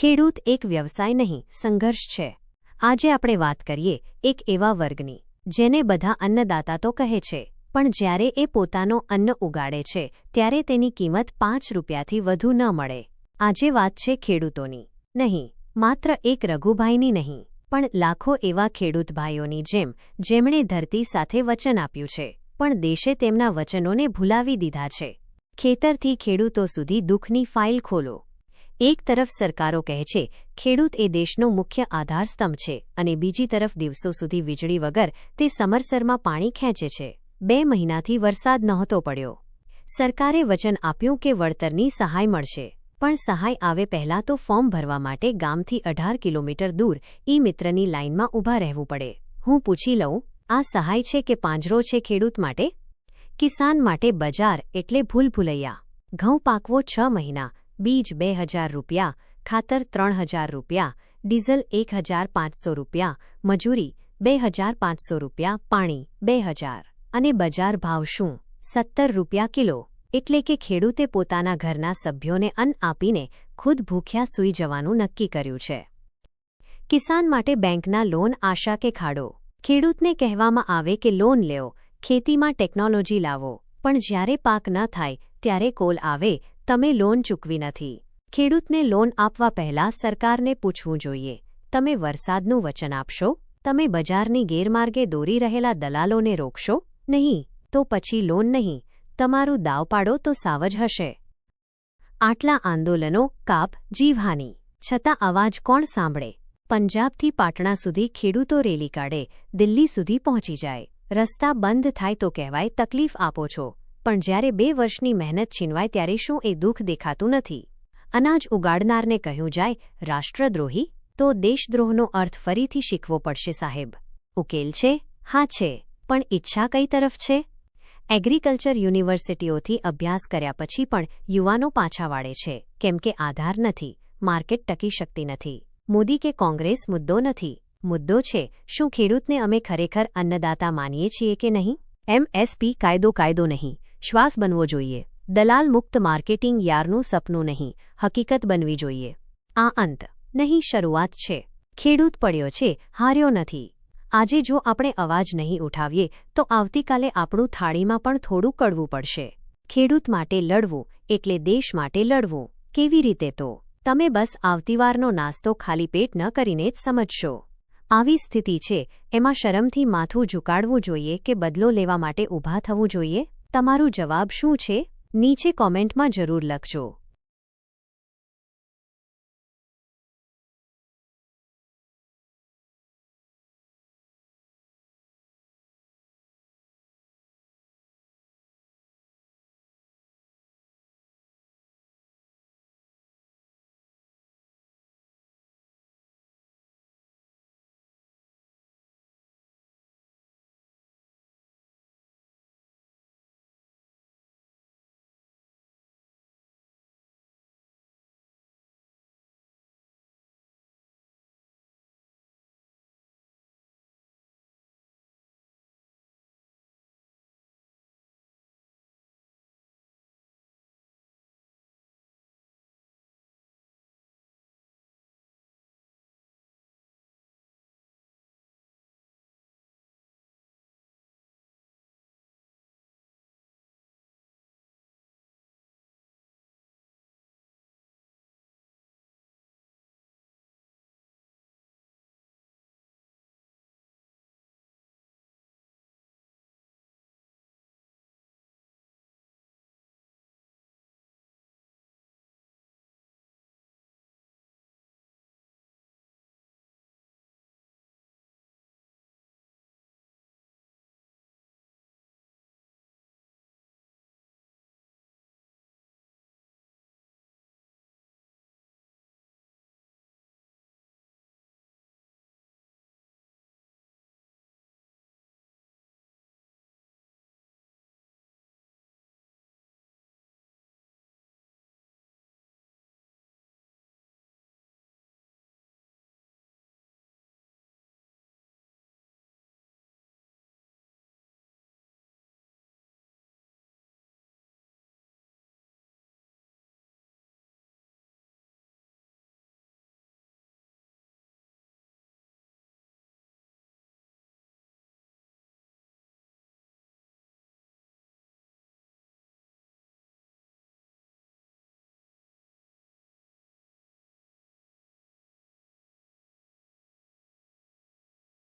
ખેડૂત એક વ્યવસાય નહીં, સંઘર્ષ છે. આજે આપણે વાત કરીએ એક એવા વર્ગની જેને બધા અન્નદાતા તો કહે છે, પણ જ્યારે એ પોતાનો અન્ન ઉગાડે છે ત્યારે તેની કિંમત 5 રૂપિયાથી વધુ ન મળે. આજે વાત છે ખેડૂતોની નહીં, માત્ર એક રઘુભાઈની નહીં, પણ લાખો એવા ખેડૂત ભાઈઓની જેમણે ધરતી સાથે વચન આપ્યું છે, પણ દેશે તેમના વચનોને ભૂલાવી દીધા છે. ખેતરથી ખેડૂતો સુધી દુઃખની ફાઇલ ખોલો. એક તરફ સરકારો કહે છે ખેડૂત એ દેશનો મુખ્ય આધારસ્તંભ છે, અને બીજી તરફ દિવસો સુધી વીજળી વગર તે સમરસરમાં પાણી ખેંચે છે. 2 મહિનાથી વરસાદ નહોતો પડ્યો. સરકારે વચન આપ્યું કે વળતરની સહાય મળશે, પણ સહાય આવે પહેલાં તો ફોર્મ ભરવા માટે ગામથી 18 કિલોમીટર દૂર ઈ-મિત્રની લાઇનમાં ઊભા રહેવું પડે. હું પૂછી લઉં, આ સહાય છે કે પાંજરો છે ખેડૂત માટે? કિસાન માટે બજાર એટલે ભૂલભુલૈયા. ઘઉં પાકવો 6 મહિના, બીજ 2000 રૂપિયા, ખાતર 3000 રૂપિયા, ડીઝલ 1500 રૂપિયા, મજૂરી 2500 રૂપિયા, પાણી 2000, અને બજાર ભાવ શું? 70 રૂપિયા કિલો. એટલે કે ખેડૂતે પોતાના ઘરના સભ્યોને અન્ન આપીને ખુદ ભૂખ્યા સૂઈ જવાનું નક્કી કર્યું છે. કિસાન માટે બેંકના લોન આશા કે ખાડો. ખેડૂતને કહેવામાં આવે કે લોન લેવો, ખેતીમાં ટેકનોલોજી લાવો, પણ જ્યારે પાક ન થાય ત્યારે કોલ આવે, તમે લોન ચૂકવી નથી. ખેડૂતને લોન આપવા પહેલાં સરકારને પૂછવું જોઈએ, તમે વરસાદનું વચન આપશો? તમે બજારની ગેરમાર્ગે દોરી રહેલા દલાલોને રોકશો? નહીં, તો પછી લોન નહીં. તમારું દાવ પાડો તો સાવજ હશે. આટલા આંદોલનો, કાપ, જીવહાની, છતાં અવાજ કોણ સાંભળે? પંજાબથી પાટણા સુધી ખેડૂતો રેલી કાઢે, દિલ્હી સુધી પહોંચી જાય. રસ્તા બંધ થાય તો કહેવાય તકલીફ આપો છો, પણ જ્યારે 2 વર્ષની મહેનત છીનવાય ત્યારે શું એ દુઃખ દેખાતું નથી? અનાજ ઉગાડનારને કહ્યું જાય રાષ્ટ્રદ્રોહી, તો દેશદ્રોહનો અર્થ ફરીથી શીખવો પડશે સાહેબ. ઉકેલ છે? હા છે, પણ ઈચ્છા કઈ તરફ છે? એગ્રીકલ્ચર યુનિવર્સિટીઓથી અભ્યાસ કર્યા પછી પણ યુવાનો પાછા વાળે છે, કેમ કે આધાર નથી, માર્કેટ ટકી શકતી નથી. મોદી કે કોંગ્રેસ મુદ્દો નથી. મુદ્દો છે શું ખેડૂતને અમે ખરેખર અન્નદાતા માનીએ છીએ કે નહીં? MSP કાયદો નહીં, શ્વાસ બનવો જોઈએ. દલાલ મુક્ત માર્કેટિંગ યારનું સપનું નહીં, હકીકત બનવી જોઈએ. આ અંત નહીં, શરૂઆત છે. ખેડૂત પડ્યો છે, હાર્યો નથી. આજે જો આપણે અવાજ નહીં ઉઠાવીએ તો આવતીકાલે આપણું થાળીમાં પણ થોડું કડવું પડશે. ખેડૂત માટે લડવું એટલે દેશ માટે લડવું. કેવી રીતે? તો તમે બસ આવતીવારનો નાસ્તો ખાલી પેટ ન કરીને જ સમજશો. આવી સ્થિતિ છે, એમાં શરમથી માથું ઝુકાડવું જોઈએ કે બદલો લેવા માટે ઊભા થવું જોઈએ? તમારું જવાબ શું છે? નીચે કોમેન્ટમાં જરૂર લખજો.